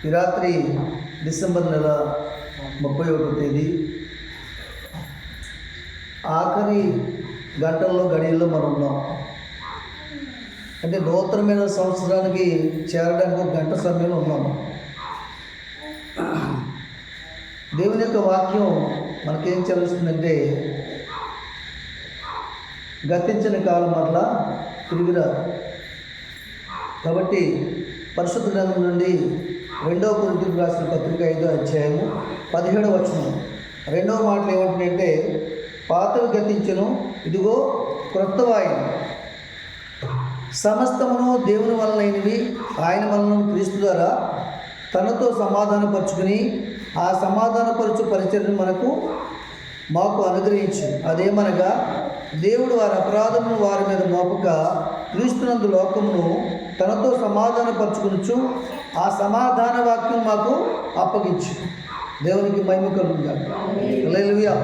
ఈ రాత్రి డిసెంబర్ నెల 31వ తేదీ ఆఖరి గడియల్లో మనం ఉన్నాం. అంటే నూతనమైన సంవత్సరానికి చేరడానికి ఒక గంట సమయంలో ఉన్నాము. దేవుని యొక్క వాక్యం మనకేం చదువుతుందంటే, గతించిన కాలం మరలా తిరిగి రాదు. కాబట్టి పరిశుద్ధ గ్రంథం నుండి 2వ కొరింథీయులకు రాసిన పత్రిక 5వ అధ్యాయము 17వ వచనం రెండవ మాటలు ఏమంటుందంటే, పాతవి గతించెను, ఇదిగో క్రొత్తవాయెను. సమస్తమును దేవుని వలనైనవి, ఆయన వలన క్రీస్తు ద్వారా తనతో సమాధానపరుచుకుని ఆ సమాధానపరచు పరిచర్యను మాకు అనుగ్రహించు. అదేమనగా, దేవుడు వారి అపరాధమును వారి మీద మోపక క్రీస్తునందు లోకమును తనతో సమాధానపరచుకునుచు ఆ సమాధాన వాక్యం మాకు అప్పగించు. దేవునికి మహిమ కలుగుగాక. హల్లెలూయా.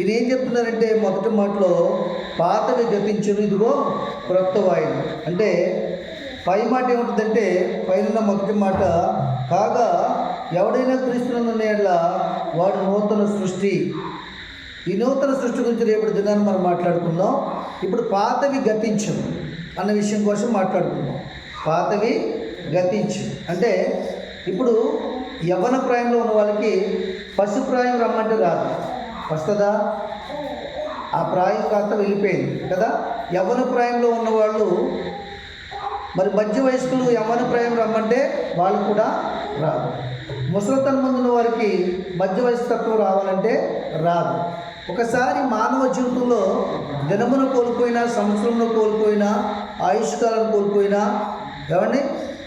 ఇది ఏం చెప్తున్నారంటే, మొదటి మాటలో పాతవి గతించును, ఇదిగో క్రొత్తవాయెను. అంటే పై మాట ఏముంటుందంటే, పైన మొదటి మాట, కాగా ఎవడైనా క్రీస్తునందు ఉన్న వాడు నూతన సృష్టి. ఈ నూతన సృష్టి గురించి రేపటి దినాన్ని మనం మాట్లాడుకుందాం. ఇప్పుడు పాతవి గతించు అన్న విషయం కోసం మాట్లాడుకుందాం. పాతవి గతించు అంటే, ఇప్పుడు యవ్వన ప్రాయంలో ఉన్న వాళ్ళకి పశుప్రాయం రమ్మంటే రాదు, వస్తుందా? ఆ ప్రాయం కాస్త వెళ్ళిపోయింది కదా. యవ్వన ప్రాయంలో ఉన్నవాళ్ళు, మరి మధ్య వయస్కులు యవ్వన ప్రాయం రమ్మంటే వాళ్ళు కూడా రాదు. ముసలితనం ముందున్న వారికి మధ్య వయసు తత్వం రావాలంటే రాదు. ఒకసారి మానవ జీవితంలో దినమును కోల్పోయినా, సంవత్సరంలో కోల్పోయినా, ఆయుష్కాలను కోల్పోయినా, ఏమండి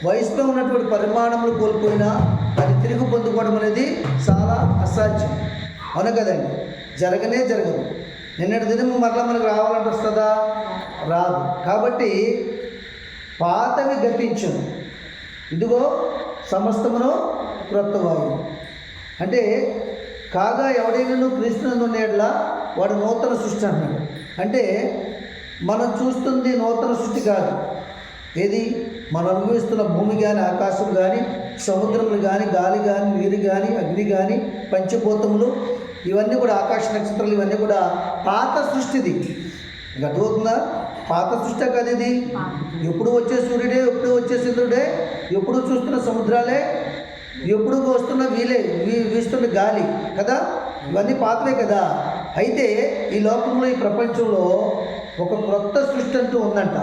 వయసులో ఉన్నటువంటి పరిమాణములు కోల్పోయినా అది తిరిగి పొందుకోవడం అనేది చాలా అసాధ్యం. అవును కదండి, జరగనే జరగదు. నిన్నటి దినము మరలా మనకు రావాలంటే వస్తుందా? రాదు. కాబట్టి పాతవి గతించును, ఇదిగో సమస్తమును క్రొత్తవాయెను. అంటే కాగా ఎవడైనా క్రీస్తునందు ఉన్న వాడు నూతన సృష్టి అన్నాడు. అంటే మనం చూస్తుంది నూతన సృష్టి కాదు. ఏది మనం అనుభవిస్తున్న భూమి కానీ, ఆకాశం కానీ, సముద్రములు కానీ, గాలి కానీ, నీరు కానీ, అగ్ని కానీ, పంచభూతములు, ఇవన్నీ కూడా, ఆకాశ నక్షత్రాలు, ఇవన్నీ కూడా పాత సృష్టిది. ఇంకా అర్థమవుతుందా? పాత సృష్టి కాదు ఇది. ఎప్పుడు వచ్చే సూర్యుడే, ఎప్పుడు వచ్చే చంద్రుడే, ఎప్పుడు చూస్తున్న సముద్రాలే, ఎప్పుడు వస్తున్న వీస్తున్న గాలి కదా, ఇవన్నీ పాతవే కదా. అయితే ఈ లోకంలో, ఈ ప్రపంచంలో ఒక క్రొత్త సృష్టి అంటూ ఉందంట.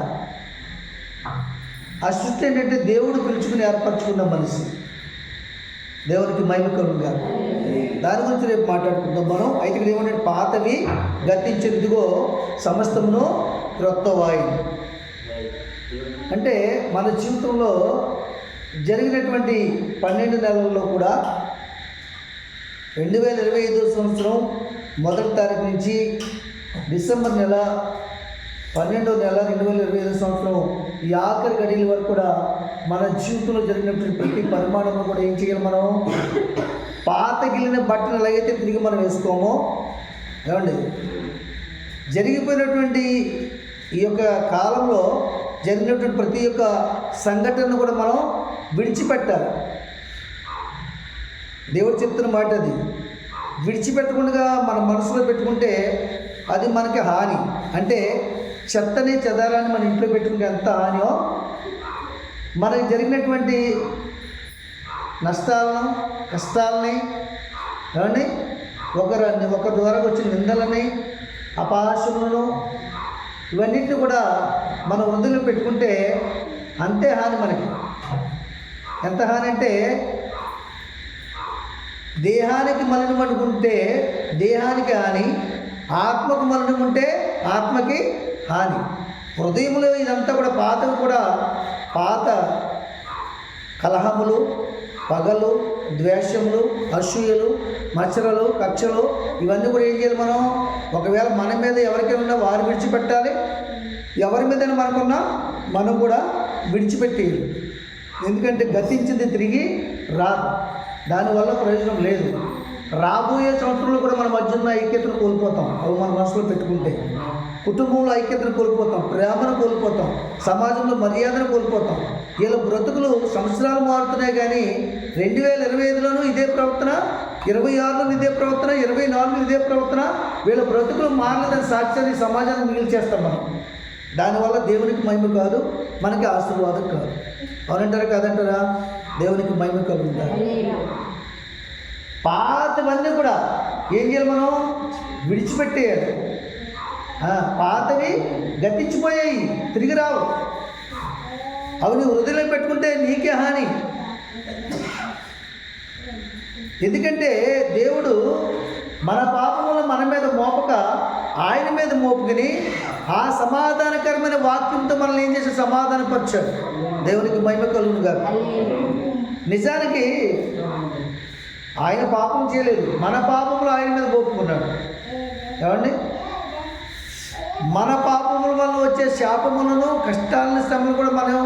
ఆ సృష్టి ఏంటంటే, దేవుడు పిలుచుకుని ఏర్పరచుకున్న మనిషి. దేవునికి మహిమ కలుగుగా. దాని గురించి రేపు మాట్లాడుకుందాం మనం. అయితే ఇక్కడ ఏమంటే, పాతవి గతించెను, ఇదిగో సమస్తమును క్రొత్తవాయెను. అంటే మన జీవితంలో జరిగినటువంటి 12 నెలల్లో కూడా 2025 సంవత్సరం 1వ తారీఖు నుంచి డిసెంబర్ నెల 12వ నెల 2025 సంవత్సరం ఈ ఆఖరి గడియల వరకు కూడా మన జీవితంలో జరిగినటువంటి ప్రతి పరిమాణంలో కూడా ఏం చేయాలి? మనం పాత గిల్లిన బట్టలు ఎలాగైతే తిరిగి మనం వేసుకోమో, ఏమండి జరిగిపోయినటువంటి ఈ యొక్క కాలంలో జరిగినటువంటి ప్రతి ఒక్క సంఘటనను కూడా మనం విడిచిపెట్టాలి. దేవుడు చెప్తున్న మాట అది. విడిచిపెట్టకుండా మన మనసులో పెట్టుకుంటే అది మనకి హాని. అంటే చెత్తని, చెదారాన్ని మన ఇంట్లో పెట్టుకుంటే ఎంత హానియో, మనకి జరిగినటువంటి నష్టాలను, కష్టాలని, ఏమండి ఒకరి ద్వారా వచ్చిన నిందలని, అపహాస్యములను, ఇవన్నిటిని కూడా మన హృదయంలో పెట్టుకుంటే అంతే హాని మనకి. ఎంత హాని అంటే, దేహానికి మలినం అనుకుంటే దేహానికి హాని, ఆత్మకు మలినం ఉంటే ఆత్మకి హాని. హృదయంలో ఇదంతా కూడా పాతవి కూడా, పాత కలహములు, పగలు, ద్వేషములు, అసూయలు, మచ్చరలు, కక్షలు, ఇవన్నీ కూడా ఏం చేయాలి? మనం ఒకవేళ మన మీద ఎవరికైనా ఉన్నా వారు విడిచిపెట్టాలి, ఎవరి మీదైనా మనకున్నా మనం కూడా విడిచిపెట్టేయాలి. ఎందుకంటే గతించింది తిరిగి రాదు, దానివల్ల ప్రయోజనం లేదు. రాబోయే సంవత్సరంలో కూడా మన మధ్య ఉన్న ఐక్యతను కోల్పోతాం, అవి మన మనసులో పెట్టుకుంటే. కుటుంబంలో ఐక్యతను కోల్పోతాం, ప్రేమను కోల్పోతాం, సమాజంలో మర్యాదను కోల్పోతాం. వీళ్ళ బ్రతుకులు సంవత్సరాలు మారుతున్నాయి కానీ 2025లోనూ ఇదే ప్రవర్తన, 26లో ఇదే ప్రవర్తన, 24లో ఇదే ప్రవర్తన. వీళ్ళ బ్రతుకులు మారలేదని సాక్ష్యాన్ని సమాజానికి మిగిల్చేస్తాం మనం. దానివల్ల దేవునికి మహిమ కాదు, మనకి ఆశీర్వాదం కాదు. అవునంటారా కాదంటారా? దేవునికి మహిమ కలుగుతారు. పాతవన్నీ కూడా ఏం చేయాలి? మనం విడిచిపెట్టేయాలి. పాతవి గతించిపోయాయి, తిరిగి రావు. అవి నీ హృదయంలో పెట్టుకుంటే నీకే హాని. ఎందుకంటే దేవుడు మన పాపములను మన మీద మోపక ఆయన మీద మోపుకుని ఆ సమాధానకరమైన వాక్యంతో మనల్ని ఏం చేసి సమాధానపరిచాడు. దేవునికి మహిమ కలుగును గాక. నిజానికి ఆయన పాపం చేయలేదు, మన పాపములు ఆయన మీద మోపుకున్నాడు. ఏమండి? మన పాపముల వల్ల వచ్చే శాపములను, కష్టాలను, శ్రమలు కూడా మనం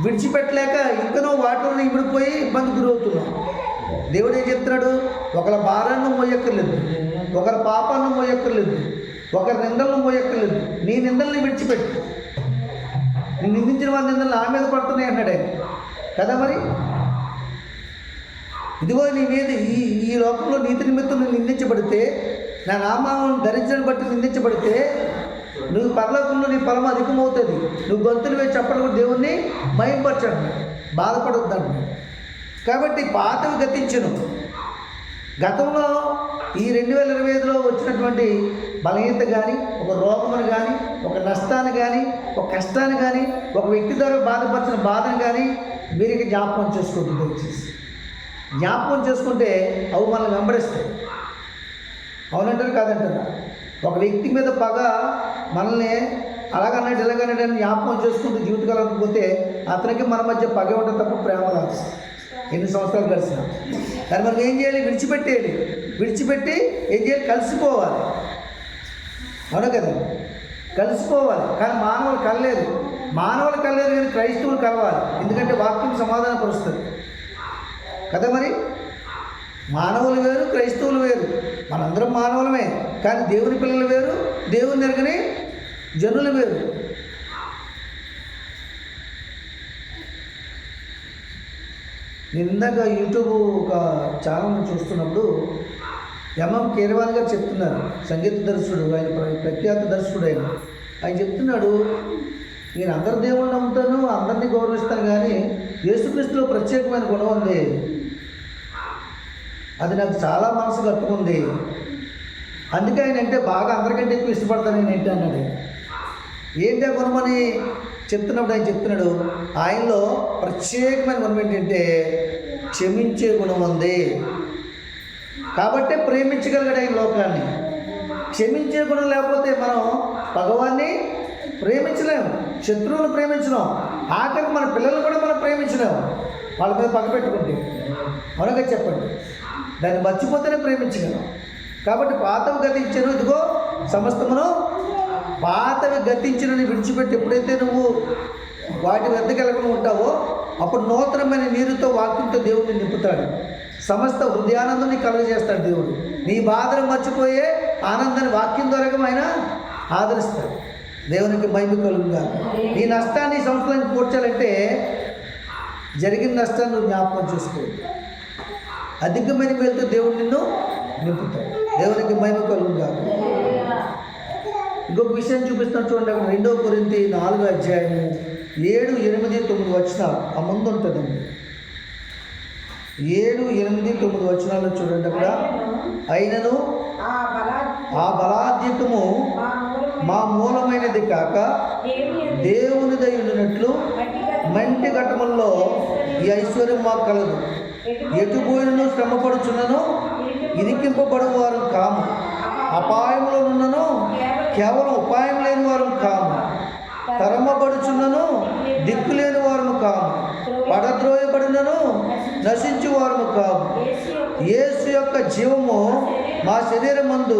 విడిచిపెట్టలేక ఇంకనో వాటిలో ఇమిడిపోయి ఇబ్బంది గురవుతున్నాం. దేవుడు ఏం చెప్తున్నాడు? ఒకరి భారాన్ని మోయక్కర్లేదు, ఒకరి పాపాన్ని మోయక్కర్లేదు, ఒకరి నిందలను మోయక్కర్లేదు. నీ నిందల్ని విడిచిపెట్టు. నేను నిందించిన వారి నిందలు నా మీద పడుతున్నాయి అన్నాడు ఆయన కదా. మరి ఇదిగో నీ మీద ఈ లోకంలో నీతి నిమిత్తం నువ్వు నిందించబడితే, నా నామాలను ధరించడం బట్టి నిందించబడితే నువ్వు పరలోకంలో నీ ఫలం అధికమవుతుంది. నువ్వు గొంతులు వేసి చెప్పడం కూడా దేవుణ్ణి మహింపరచండి, బాధపడొద్దండి. కాబట్టి పాతవి గతించను. గతంలో ఈ 2025లో వచ్చినటువంటి బలహీనత కానీ, ఒక రోగమును కానీ, ఒక నష్టాన్ని కానీ, ఒక కష్టాన్ని కానీ, ఒక వ్యక్తి ద్వారా బాధపరిచిన బాధను కానీ మీరు జ్ఞాపకం చేసుకుంటుంది. వచ్చేసి జ్ఞాపకం చేసుకుంటే అవి మనల్ని వెంబడిస్తాయి. అవునంటారు కాదంటారా? ఒక వ్యక్తి మీద పగ మనల్ని అలాగన్నాడు ఇలాగన్నాడు అని జ్ఞాపకం చేసుకుంటూ జీవితకాలం పోతే అతనికి మన మధ్య పగ ఉంటుంది తప్ప ప్రేమ రాదు. ఎన్ని సంవత్సరాలు కలిసిన కానీ మనం ఏం చేయాలి? విడిచిపెట్టేయాలి. విడిచిపెట్టి ఏం చేయాలి? కలిసిపోవాలి. అవును కదా? కలిసిపోవాలి. కానీ మానవులు కలలేదు. మానవులు కలలేదు కానీ క్రైస్తవులు కలవాలి. ఎందుకంటే వాక్యం సమాధానపరుస్తుంది కదా. మరి మానవులు వేరు, క్రైస్తవులు వేరు. మనందరం మానవులమే, కానీ దేవుని పిల్లలు వేరు, దేవుని ఎరగని జనులు వేరు. నేను ఇందాక యూట్యూబ్ ఒక ఛానల్ చూస్తున్నప్పుడు ఎంఎం కీరవాణి గారు చెప్తున్నారు. సంగీత దర్శకుడు ఆయన, ప్రఖ్యాత దర్శకుడు ఆయన చెప్తున్నాడు, నేను అందరి దేవుళ్ళు నమ్ముతాను, అందరినీ గౌరవిస్తాను, కానీ యేసుక్రీస్తులో ప్రత్యేకమైన గుణం ఉంది, అది నాకు చాలా మనసు కట్టుకుంది, అందుకే ఆయన అంటే బాగా అందరికంటే ఎక్కువ ఇష్టపడతాను నేను ఏంటి అన్నాడు. ఏంటి ఆ గుణమని చెప్తున్నప్పుడు ఆయన చెప్తున్నాడు, ఆయనలో ప్రత్యేకమైన గుణం ఏంటంటే క్షమించే గుణం ఉంది. కాబట్టే ప్రేమించగలిగాడు ఆయన లోకాన్ని. క్షమించే గుణం లేకపోతే మనం భగవాన్ని ప్రేమించలేము, శత్రువులను ప్రేమించలేం, ఆఖరికి మన పిల్లలను కూడా మనం ప్రేమించలేము వాళ్ళ మీద పగ పెట్టుకుంటే. అవునగా చెప్పండి, దాన్ని మర్చిపోతేనే ప్రేమించగలం. కాబట్టి పాతవి గతించను, ఇదిగో సమస్తమును పాతవి గతించినని విడిచిపెట్టి ఎప్పుడైతే నువ్వు వాటి వద్దకు వెళ్ళకుండా ఉంటావో అప్పుడు నూతనమైన నీరుతో, వాక్యంతో దేవుడిని నింపుతాడు. సమస్త హృదయానందాన్ని కలుగజేస్తాడు దేవుడు. నీ బాధను మర్చిపోయే ఆనందాన్ని వాక్యం ద్వారా ఆయన ఆదరిస్తాడు. దేవునికి మహిమ కలుగుగా. నీ నష్టాన్ని సంవత్సరానికి పూడ్చాలంటే జరిగిన నష్టాన్ని నువ్వు జ్ఞాపకం చేసుకో. అధికమైన మేలుతో దేవుడు నిన్ను నింపుతాడు. దేవునికి మహిమ కలుగుగా. ఇంకొక విషయం చూపిస్తాను చూడండి. అక్కడ 2 కొరింథీ 4 అధ్యాయము 7, 8, 9 వచనాలు ఆ ముందు ఉంటుందండి. 7, 8, 9 వచనాల్లో చూడండి. అక్కడ అయినను ఆ బలాధికము మా మూలమైనది కాక దేవునిదై ఉండినట్లు మంటి ఘటముల్లో ఈ ఐశ్వర్యం మాకు కలదు. ఎటుపోయినను శ్రమపడుచున్నను ఇరికింపబడు వారు కాము, అపాయంలో ఉన్నను కేవలం ఉపాయం లేని వారు కాము, తరమబడుచున్నను దిక్కు లేని వారు కాము, పడద్రోయబడినను నశించు వారు కాము. యేసు యొక్క జీవము మా శరీరమందు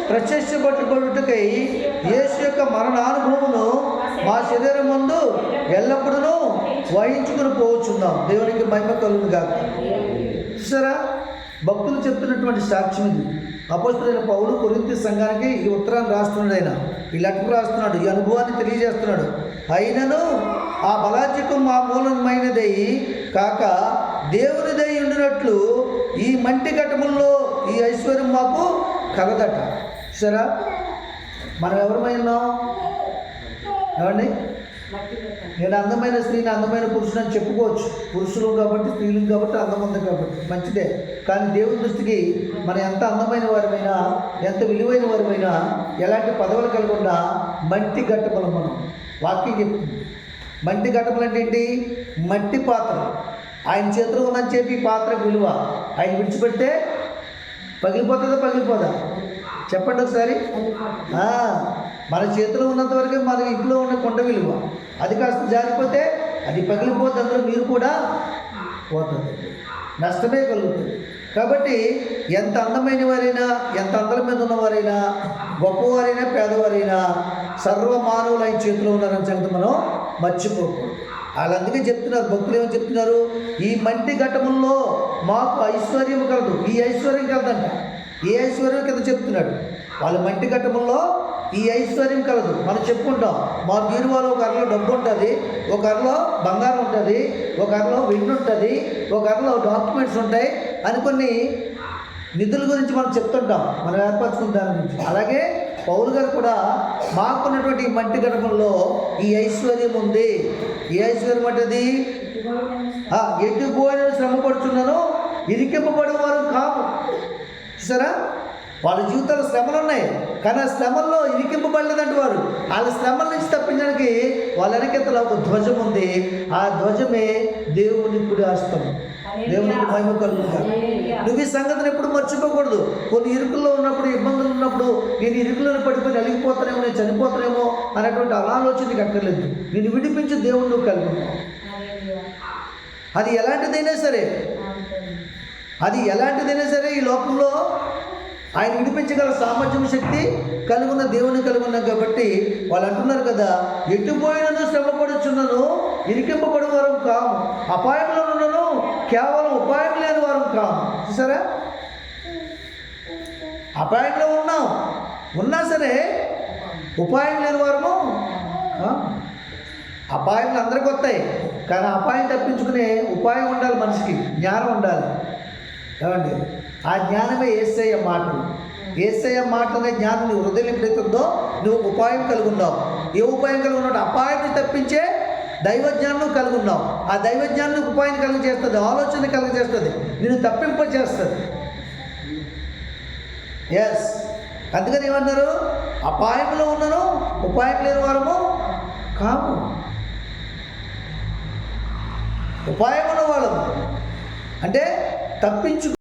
ప్రత్యక్షపట్టుబడుటకై యేసు యొక్క మరణానుభవమును మా శరీరమందు ఎల్లప్పుడూ వహించుకుని పోవచ్చున్నాం. దేవునికి మహిమ కలుగును గాక. చూసారా, భక్తులు చెప్తున్నటువంటి సాక్ష్యం ఇది. అపోస్తలుడైన పౌలు కొరింథీ సంఘానికి ఈ ఉత్తరాన్ని రాస్తున్నాడు. ఆయన ఈ లెటర్ రాస్తున్నాడు, ఈ అనుభవాన్ని తెలియజేస్తున్నాడు. అయినను ఆ బలాజ్యకం మా మూలమైనదై కాక దేవునిదై ఉండినట్లు ఈ మంటి ఘటముల్లో ఈ ఐశ్వర్యం మాకు కలదట. సరే, మనం ఎవరమై ఉన్నాం? ఏమండి, నేను అందమైన స్త్రీని, అందమైన పురుషుని అని చెప్పుకోవచ్చు. పురుషులు కాబట్టి, స్త్రీలు కాబట్టి, అందం ఉంది కాబట్టి మంచిదే. కానీ దేవుని దృష్టికి మనం ఎంత అందమైన వారమైనా, ఎంత విలువైన వారమైనా, ఎలాంటి పదవులు కలగకుండా మట్టి గట్టములు మనం. వాక్యం చెప్తుంది. మట్టి గట్టములు అంటే ఏంటి? మట్టి పాత్ర. ఆయన చేతిలో ఉన్నని చెప్పి పాత్ర విలువ. ఆయన విడిచిపెడితే పగిలిపోతుందా పగిలిపోదా? చెప్పండి ఒకసారి. మన చేతిలో ఉన్నంత వరకే మన ఇంట్లో ఉన్న కొండ విలువ. అది కాస్త జారిపోతే అది పగిలిపోతే అందులో మీరు కూడా పోతుంది, నష్టమే కలుగుతుంది. కాబట్టి ఎంత అందమైన వారైనా, ఎంత అందల మీద ఉన్నవారైనా, గొప్పవారైనా, పేదవారైనా సర్వమానవులు ఆయన చేతిలో ఉన్నారని సంగతి మనం మర్చిపోకూడదు. వాళ్ళు అందుకే చెప్తున్నారు, భక్తులు ఏమని చెప్తున్నారు? ఈ మంటి ఘటముల్లో మాకు ఐశ్వర్యం కలదు. ఈ ఐశ్వర్యం కలదంట. ఏ ఐశ్వర్యం కింద చెప్తున్నాడు? వాళ్ళ మంటి ఘటముల్లో ఈ ఐశ్వర్యం కలదు. మనం చెప్పుకుంటాం, మా బీరువాలో ఒక అరలో డబ్బు ఉంటుంది, ఒక అరలో బంగారం ఉంటుంది, ఒక అరలో వెండి ఉంటుంది, ఒక అరలో డాక్యుమెంట్స్ ఉంటాయి అని కొన్ని నిధుల గురించి మనం చెప్తుంటాం, మనం ఏర్పరచుకున్న దాని గురించి. అలాగే పౌలు గారు కూడా మాకున్నటువంటి ఈ మంటి గడపంలో ఈ ఐశ్వర్యం ఉంది. ఏ ఐశ్వర్యం అంటది? ఎటు పోయిన శ్రమ పడుతున్నాను, ఇరికింపబడే వారు కాము. చూసారా, వాళ్ళ జీవితాల్లో శ్రమలు ఉన్నాయి, కానీ ఆ శ్రమల్లో ఇరికింపబడలేదంటే వారు. వాళ్ళ శ్రమల నుంచి తప్పించడానికి వాళ్ళ వెనకెత్తలో ఒక ధ్వజం ఉంది. ఆ ధ్వజమే దేవుని కుడి హస్తం. దేవునికి మహిమ కలుగుతుంది. నువ్వు ఈ సంగతిని ఎప్పుడు మర్చిపోకూడదు. కొన్ని ఇరుకుల్లో ఉన్నప్పుడు, ఇబ్బందులు ఉన్నప్పుడు, నేను ఇరుకులను పడిపోయి నలిగిపోతానేమో, నేను చనిపోతానేమో అనేటువంటి అనాలోచనకి అక్కర్లేదు. నేను విడిపించి దేవుడు నువ్వు కలుగుతావు. అది ఎలాంటిదైనా సరే, అది ఎలాంటిదైనా సరే ఈ లోకంలో ఆయన విడిపించగల సామర్థ్యం, శక్తి కలుగున్న దేవుని కలుగున్నాం. కాబట్టి వాళ్ళు అంటున్నారు కదా, ఎటుపోయినను శ్రమపడుచున్నాను, ఇరికింపబడి వారం కాము, అపాయంలో ఉన్నాను, కేవలం ఉపాయం లేని వారం కాము. చూసారా, అపాయంలో ఉన్నా సరే ఉపాయం లేని వారము కాము. అపాయాలు అందరికీ వస్తాయి, కానీ అపాయం తప్పించుకునే ఉపాయం ఉండాలి. మనిషికి జ్ఞానం ఉండాలి. ఏమండి, ఆ జ్ఞానమే యేసయ్య మాటలు. యేసయ్య మాటలు అనే జ్ఞానం నీ హృదయం ఎప్పుడైతే ఉందో నువ్వు ఉపాయం కలిగి ఉన్నావు. ఏ ఉపాయం కలిగి ఉన్నావు? అపాయాన్ని తప్పించే దైవజ్ఞానం కలిగి ఉన్నావు. ఆ దైవజ్ఞానం ఉపాయాన్ని కలిగి చేస్తుంది, ఆలోచన కలిగి చేస్తుంది, నేను తప్పింప చేస్తుంది. ఎస్, అందుకని ఏమన్నారు? అపాయంలో ఉన్నాను, ఉపాయం లేని వారము కాము. ఉపాయం ఉన్న వాళ్ళము అంటే తప్పించు